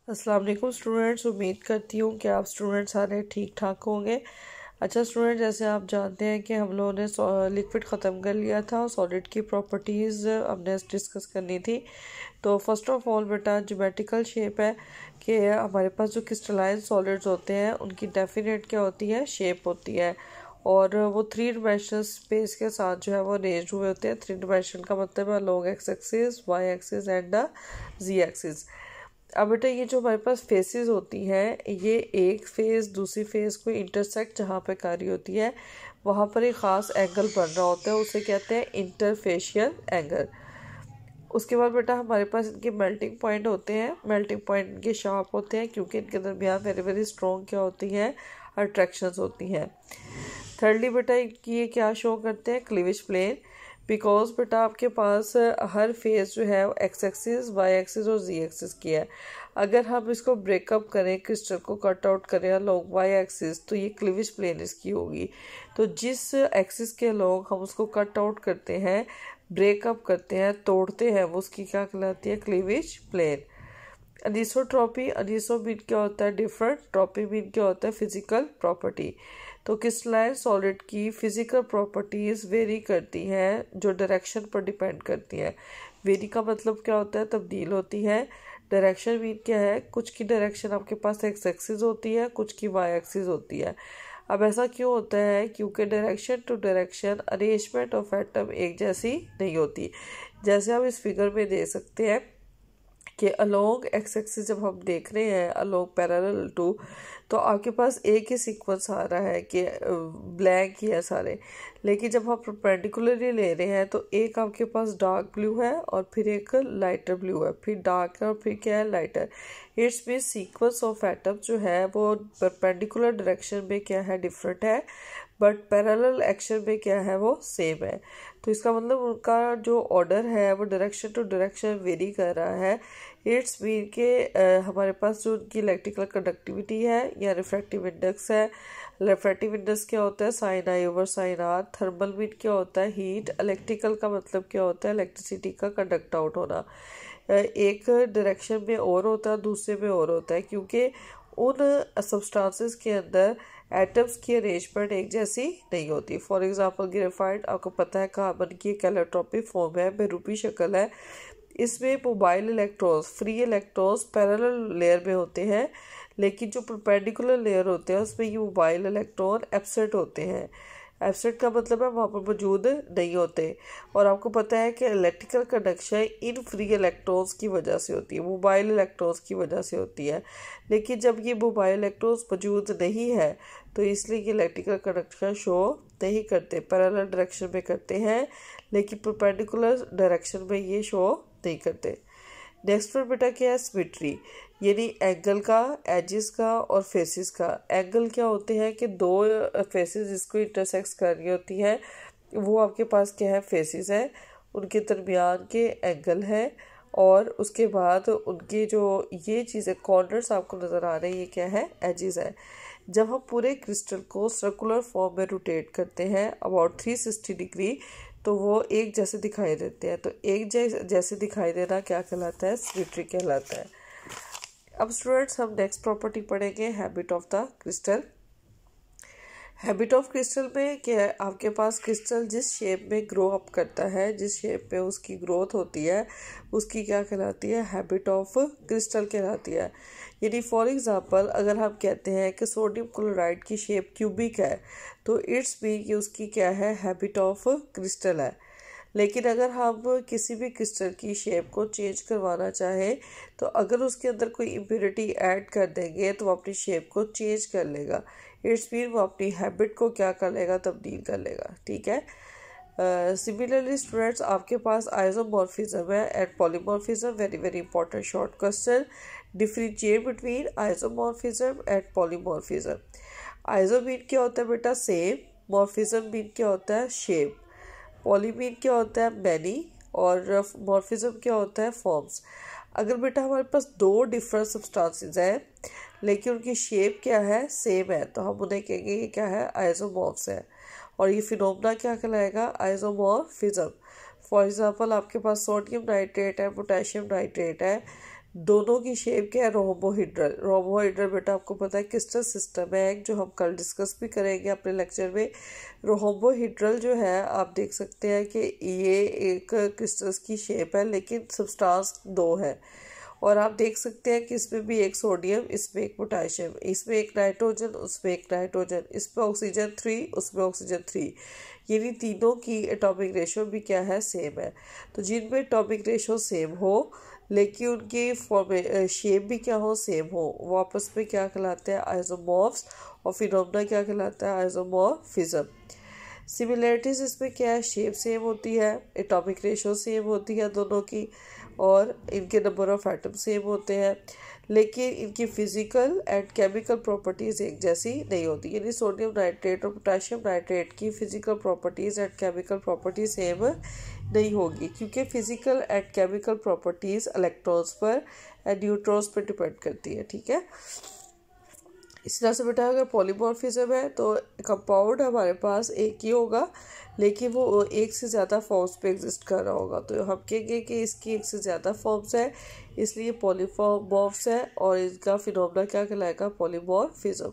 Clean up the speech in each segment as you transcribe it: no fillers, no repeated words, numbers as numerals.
अस्सलाम वालेकुम स्टूडेंट्स। उम्मीद करती हूँ कि आप स्टूडेंट सारे ठीक ठाक होंगे। अच्छा स्टूडेंट, जैसे आप जानते हैं कि हम लोगों ने लिक्विड ख़त्म कर लिया था और सॉलिड की प्रॉपर्टीज़ हमने डिस्कस करनी थी। तो फर्स्ट ऑफ ऑल बेटा, ज्योमेट्रिकल शेप है कि हमारे पास जो क्रिस्टलाइन सॉलिड्स होते हैं उनकी डेफिनेट क्या होती है, शेप होती है। और वो 3 डायमेंशनल स्पेस के साथ जो है वो अरेंज हुए होते हैं। 3 डायमेंशन का मतलब है along X axis, Y axis and the Z axis. अब बेटा ये जो हमारे पास फेसेस होती हैं, ये एक फेस दूसरी फेस को इंटरसेक्ट जहाँ पे कर रही होती है वहाँ पर एक ख़ास एंगल बन रहा होता है, उसे कहते हैं इंटरफेशियल एंगल। उसके बाद बेटा हमारे पास इनके मेल्टिंग पॉइंट होते हैं। मेल्टिंग पॉइंट इनके शार्प होते हैं क्योंकि इनके दरमियान वेरी वेरी स्ट्रॉन्ग क्या होती हैं, अट्रैक्शंस होती हैं। थर्डली बेटा इनकी ये क्या शो करते हैं, क्लीवेज प्लेन। बिकॉज बेटा आपके पास हर फेस जो है एक्स एक्सिस, वाई एक्सिस और जी एक्सिस की है। अगर हम इसको ब्रेकअप करें, क्रिस्टल को कट आउट करें अलोंग वाई एक्सिस, तो ये क्लीवेज प्लेन इसकी होगी। तो जिस एक्सिस के अलोंग हम उसको कट आउट करते हैं, ब्रेकअप करते हैं, तोड़ते हैं, वो उसकी क्या कहलाती है, क्लीवेज प्लेन। अनिसोट्रॉपी, अनिसो मीन क्या होता है, डिफरेंट, ट्रॉपी मीन क्या होता है, फिजिकल प्रॉपर्टी। तो क्रिस्टलाइन सॉलिड की फिजिकल प्रॉपर्टीज़ वेरी करती हैं, जो डायरेक्शन पर डिपेंड करती हैं। वेरी का मतलब क्या होता है, तब्दील होती है। डायरेक्शन मीन क्या है, कुछ की डायरेक्शन आपके पास एक्स एक्सिस होती है, कुछ की वाई एक्सिस होती है। अब ऐसा क्यों होता है, क्योंकि direction to direction arrangement of atom एक जैसी नहीं होती। जैसे हम इस फिगर में देख सकते हैं कि अलोंग एक्स एक्सिस जब हम देख रहे हैं अलोंग पैरेलल टू, तो आपके पास एक ही सीक्वेंस आ रहा है कि ब्लैंक ही है सारे। लेकिन जब हम परपेंडिकुलरली ले रहे हैं तो एक आपके पास डार्क ब्लू है और फिर एक लाइटर ब्लू है, फिर डार्क है और फिर क्या है, lighter. It's mean sequence of atom जो है वो परपेंडिकुलर डायरेक्शन में क्या है, डिफरेंट है, बट पैरेलल एक्शन में क्या है, वो सेम है। तो इसका मतलब उनका जो ऑर्डर है वो डायरेक्शन टू डायरेक्शन वेरी कर रहा है। इट्स मीन के हमारे पास जो उनकी इलेक्ट्रिकल कंडक्टिविटी है या रिफ्रैक्टिव इंडेक्स है। रिफ्रैक्टिव इंडेक्स क्या होता है, sine i over sine r. Thermal mean क्या होता है, हीट। इलेक्ट्रिकल का मतलब क्या होता है, इलेक्ट्रिसिटी का कंडक्ट आउट होना। एक डायरेक्शन में और होता है, दूसरे में और होता है, क्योंकि उन सब्सटेंसेस के अंदर एटम्स की अरेंजमेंट एक जैसी नहीं होती। फॉर एग्जांपल ग्रेफाइट, आपको पता है कार्बन की एक एलोट्रोपिक फॉर्म है, बेरूपी शक्ल है। इसमें mobile electrons, free electrons parallel layer में होते हैं, लेकिन जो परपेंडिकुलर लेयर होते हैं उसमें ये मोबाइल इलेक्ट्रॉन एब्सेंट होते हैं। एब्सेंट का मतलब है वहाँ पर मौजूद नहीं होते। और आपको पता है कि electrical conduction in free electrons की वजह से होती है, मोबाइल इलेक्ट्रॉन्स की वजह से होती है। लेकिन जब ये मोबाइल इलेक्ट्रॉन्स मौजूद नहीं है तो इसलिए ये इलेक्ट्रिकल कंडक्शन शो नहीं करते, पैरेलल डायरेक्शन में करते हैं, लेकिन परपेंडिकुलर डायरेक्शन में ये शो नहीं करते। नेक्स्ट पर बेटा क्या है, सिमेट्री, यानी एंगल का, एजिस का और फेसिस का। एंगल क्या होते हैं कि दो फेसिस जिसको इंटरसेक्ट कर रही होती हैं, वो आपके पास क्या है, फेसिस है, उनके दरमियान के एंगल है। और उसके बाद उनकी जो ये चीज़ें कॉर्नर्स आपको नज़र आ रहे हैं, ये क्या है, एजिस है। जब हम पूरे क्रिस्टल को सर्कुलर फॉर्म में रोटेट करते हैं अबाउट 360 डिग्री, तो वो एक जैसे दिखाई देते हैं। तो एक जैसे दिखाई देना क्या कहलाता है, सिमेट्री कहलाता है। अब स्टूडेंट्स हम नेक्स्ट प्रॉपर्टी पढ़ेंगे, habit of the crystal. Habit of crystal में क्या है, आपके पास क्रिस्टल जिस शेप में ग्रो अप करता है, जिस शेप में उसकी ग्रोथ होती है, उसकी क्या कहलाती है, हैबिट ऑफ क्रिस्टल कहलाती है। यानी फॉर एग्जांपल अगर हम कहते हैं कि सोडियम क्लोराइड की शेप क्यूबिक है, तो इट्स मीन कि उसकी क्या है, हैबिट ऑफ क्रिस्टल है। लेकिन अगर हम किसी भी क्रिस्टल की शेप को चेंज करवाना चाहें, तो अगर उसके अंदर कोई इम्प्योरिटी ऐड कर देंगे तो वो अपनी शेप को चेंज कर लेगा। इट्स मीन वो अपनी हैबिट को क्या कर लेगा, तब्दील कर लेगा। ठीक है। सिमिलरली स्टूडेंट्स, आपके पास आइसोमॉर्फिज्म है and polymorphism. Very very important short question. Differentiate between isomorphism and polymorphism. Iso mean क्या होता है बेटा, सेम। मॉर्फिज्म मीन क्या होता है, शेप। पॉली मीन क्या होता है, मैनी। और मॉर्फिज्म क्या होता है, फॉर्म्स। अगर बेटा हमारे पास दो डिफरेंट सब्सटेंसेस हैं लेकिन उनकी शेप क्या है, सेम है, तो हम उन्हें कहेंगे ये क्या है, आइसोमॉर्फ्स है। और ये फिनोमेना क्या कहलाएगा, आइसोमॉर्फिज्म। फॉर एग्जांपल आपके पास सोडियम नाइट्रेट है, पोटेशियम नाइट्रेट है, दोनों की शेप क्या है, रोम्बोहेड्रल। रोम्बोहेड्रल बेटा आपको पता है क्रिस्टल सिस्टम है जो हम कल डिस्कस भी करेंगे अपने लेक्चर में। रोम्बोहेड्रल जो है आप देख सकते हैं कि ये एक क्रिस्टल्स की शेप है लेकिन सब्सटेंस दो है। और आप देख सकते हैं कि इसमें भी एक सोडियम, इसमें एक पोटेशियम, इसमें एक नाइट्रोजन, उसमें एक नाइट्रोजन, इसमें ऑक्सीजन 3, उसमें ऑक्सीजन 3, यानी तीनों की एटॉमिक रेशो भी क्या है, सेम है। तो जिनमें एटॉमिक रेशो सेम हो लेकिन उनकी शेप भी क्या हो, सेम हो, वो आपस में क्या कहलाते हैं, आइसोमॉर्फ्स। और फिनोमेना क्या कहलाता है, आइसोमॉर्फिज्म। सिमिलरिटीज इसमें क्या है, शेप सेम होती है, एटॉमिक रेशो सेम होती है दोनों की, और इनके नंबर ऑफ एटम सेम होते हैं, लेकिन इनकी फिजिकल एंड केमिकल प्रॉपर्टीज़ एक जैसी नहीं होती। यानी सोडियम नाइट्रेट और पोटेशियम नाइट्रेट की physical properties and chemical properties same नहीं होगी, क्योंकि physical and chemical properties electrons पर एंड न्यूट्रॉन्स पर डिपेंड करती है। ठीक है, इस तरह से बेटा अगर पॉलीमॉर्फिज्म है तो कंपाउंड हमारे पास एक ही होगा लेकिन वो एक से ज़्यादा फॉर्म्स पे एग्जिस्ट कर रहा होगा। तो हम कहेंगे कि इसकी एक से ज़्यादा फॉर्म्स है, इसलिए पॉलीमॉर्फ्स है, और इसका फिनोमेना क्या कहलाएगा, polymorphism.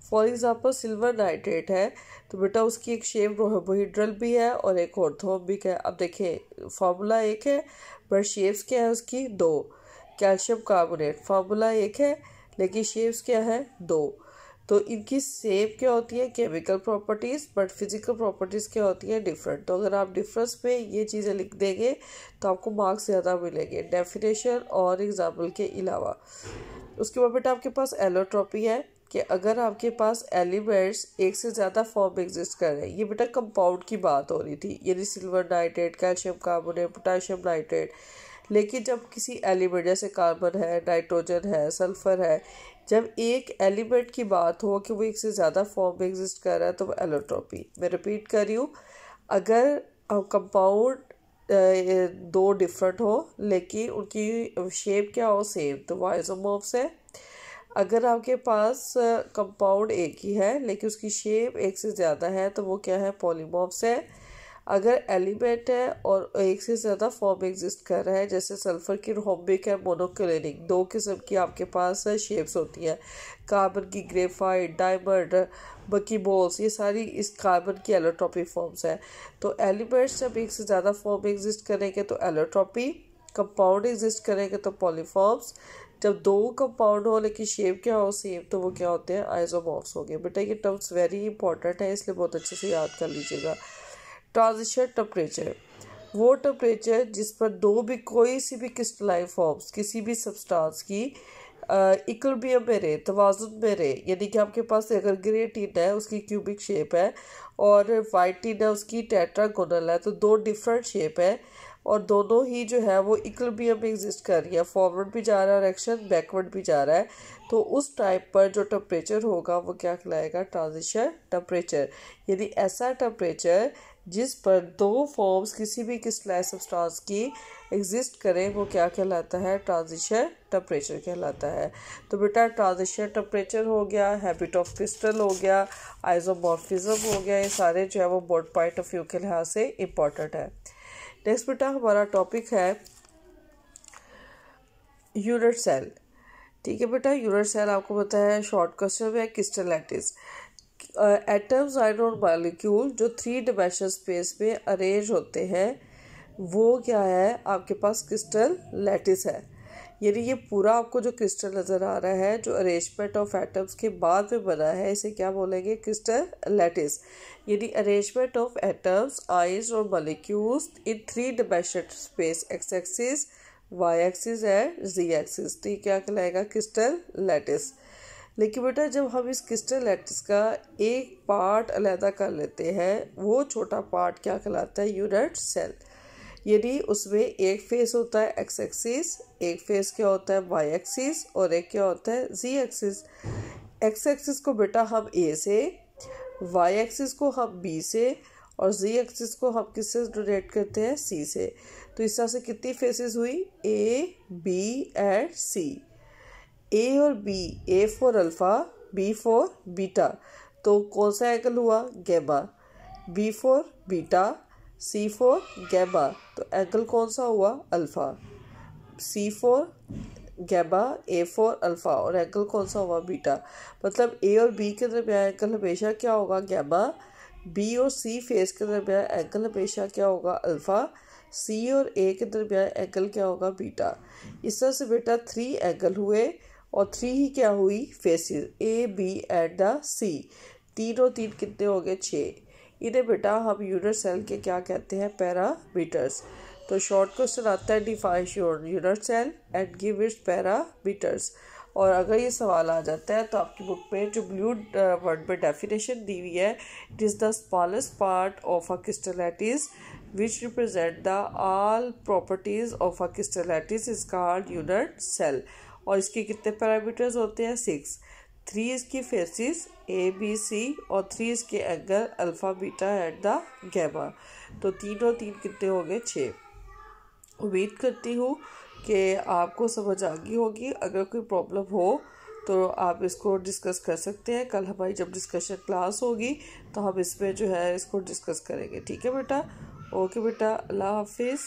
For example silver nitrate है तो बेटा उसकी एक शेप रोम्बोहेड्रल भी है और एक ऑर्थोम्बिक है। अब देखिए फार्मूला एक है बट शेप्स क्या है उसकी, दो। कैल्शियम कार्बोनेट फार्मूला एक है लेकिन शेप्स क्या है, दो। तो इनकी सेम क्या होती है, chemical properties, but physical properties क्या होती है, डिफरेंट। तो अगर आप डिफरेंस में ये चीज़ें लिख देंगे तो आपको मार्क्स ज़्यादा मिलेंगे डेफिनेशन और एग्जाम्पल के अलावा। उसके बाद बेटा आपके पास एलोट्रॉपी है कि अगर आपके पास एलिमेंट्स एक से ज़्यादा फॉर्म एग्जिस्ट कर रहे हैं, ये बेटा कंपाउंड की बात हो रही थी, यानी silver nitrate, calcium carbonate, potassium nitrate. लेकिन जब किसी एलिमेंट जैसे कार्बन है, नाइट्रोजन है, सल्फर है, जब एक एलिमेंट की बात हो कि वो एक से ज़्यादा फॉर्म में एग्जिस्ट कर रहा है तो वो एलोट्रॉपी। मैं रिपीट कर रही हूँ, अगर कंपाउंड दो डिफरेंट हो लेकिन उनकी शेप क्या हो, सेम, तो वो आइसोमॉर्फ्स है। अगर आपके पास कंपाउंड एक ही है लेकिन उसकी शेप एक से ज़्यादा है तो वो क्या है, पॉलीमॉर्फ्स है। अगर एलिमेंट है और एक से ज़्यादा फॉर्म एग्जिस्ट कर रहा है, जैसे सल्फर की रोम्बिक है, मोनोक्लिनिक, दो किस्म की आपके पास शेप्स होती हैं, कार्बन की ग्रेफाइट, डायमंड, बकी बॉल्स, ये सारी इस कार्बन की एलोट्रॉपी फॉर्म्स है। तो एलिमेंट्स जब एक से ज़्यादा फॉर्म एग्जिस्ट करेंगे तो एलोट्रॉपी, कंपाउंड एग्जिस्ट करेंगे तो पॉलीफॉर्म्स। जब दो कंपाउंड हो लेकिन शेप क्या हो, सेम, तो वो क्या होते हैं, आइसोमॉर्फ्स हो गए। बेटा ये टर्म्स वेरी इंपॉर्टेंट है इसलिए बहुत अच्छे से याद कर लीजिएगा। ट्रांजिशन टेम्परेचर, वो टेम्परेचर जिस पर दो भी कोई सी भी क्रिस्टलाइन फॉर्म्स किसी भी सब्सटेंस की इक्विलिब्रियम में रहे, तवाज़ुन में रहे। यानी कि आपके पास अगर ग्रे टिन है उसकी क्यूबिक शेप है और वाइट टिन है उसकी टेट्रागोनल है, तो दो डिफरेंट शेप है और दोनों ही जो है वो इक्विलिब्रियम में एग्जिस्ट कर रही है, फॉरवर्ड भी जा रहा है एक्शन, बैकवर्ड भी जा रहा है। तो उस टाइप पर जो टेम्परेचर होगा वो क्या कहलाएगा, ट्रांजिशन टेम्परेचर। यानी ऐसा टेम्परेचर जिस पर दो फॉर्म्स किसी भी क्रिस्टलाइन सब्सटेंस की एग्जिस्ट करें वो क्या कहलाता है, ट्रांजिशन टेम्परेचर कहलाता है। तो बेटा ट्रांजिशन टेम्परेचर हो गया, हैबिट ऑफ क्रिस्टल हो गया, आइसोमॉर्फिज्म हो गया, ये सारे जो है वो बोर्ड पॉइंट ऑफ व्यू के लिहाज से इम्पॉर्टेंट है। नेक्स्ट बेटा हमारा टॉपिक है यूनिट सेल। ठीक है बेटा, यूनिट सेल आपको पता है शॉर्ट क्वेश्चन में क्रिस्टल लैटिस। एटम्स, आयन और मॉलिक्यूल जो 3 डायमेंशनल स्पेस में अरेंज होते हैं वो क्या है, आपके पास क्रिस्टल लैटिस है। यानी ये पूरा आपको जो क्रिस्टल नज़र आ रहा है जो अरेंजमेंट ऑफ एटम्स के बाद में बना है, इसे क्या बोलेंगे, क्रिस्टल लैटिस। यानी अरेंजमेंट ऑफ एटम्स, आयंस और molecules in 3 dimensional space, X axis, Y axis and Z axis. तो ये क्या कहलाएगा, क्रिस्टल लैटिस। लेकिन बेटा जब हम इस क्रिस्टल लैटिस का एक पार्ट अलहदा कर लेते हैं, वो छोटा पार्ट क्या कहलाता है, यूनिट सेल। यानी उसमें एक फेस होता है एक्स एक्सिस, एक फेस क्या होता है वाई एक्सिस और एक क्या होता है जी एक्सिस। एक्स एक्सिस को बेटा हम ए से, वाई एक्सिस को हम बी से और जी एक्सिस को हम किससे डोनेट करते हैं, सी से। तो इस तरह से कितनी फेसेस हुई, ए, बी एंड सी। ए और B, A for alpha, B for beta, तो कौन सा एंगल हुआ, gamma. B for beta, C for gamma, तो एंगल कौन सा हुआ, alpha. C for gamma, A for alpha, और एंगल कौन सा होगा बीटा। मतलब ए और बी के दरमियान एंगल हमेशा क्या होगा गैमा, बी और सी फेस के दरमियान एंगल हमेशा क्या होगा अल्फ़ा, सी और ए के दरमियान एंगल क्या होगा बीटा। इस तरह से बेटा 3 एंगल हुए और 3 ही क्या हुई phases, A B and the C. 3 और 3 कितने हो गए 6। इन्हें बेटा हम यूनिट सेल के क्या कहते हैं पैरामीटर्स। तो शॉर्ट क्वेश्चन आता है define your unit cell and give its parameters. और अगर ये सवाल आ जाता है तो आपकी बुक में जो ब्लू वर्ड में डेफिनेशन दी हुई है, it is the smallest part of a crystal lattice which represent the all properties of a crystal lattice is called unit cell. और इसके कितने पैरामीटर्स होते हैं 6। 3 इसकी फेसिस ए बी सी और 3 इसके angle alpha beta and the gamma. तो 3 और 3 कितने हो गए 6। उम्मीद करती हूँ कि आपको समझ आ गई होगी। अगर कोई प्रॉब्लम हो तो आप इसको डिस्कस कर सकते हैं। कल हमारी जब डिस्कशन क्लास होगी तो हम इसमें जो है इसको डिस्कस करेंगे। ठीक है बेटा, ओके बेटा, अल्लाह हाफिज़।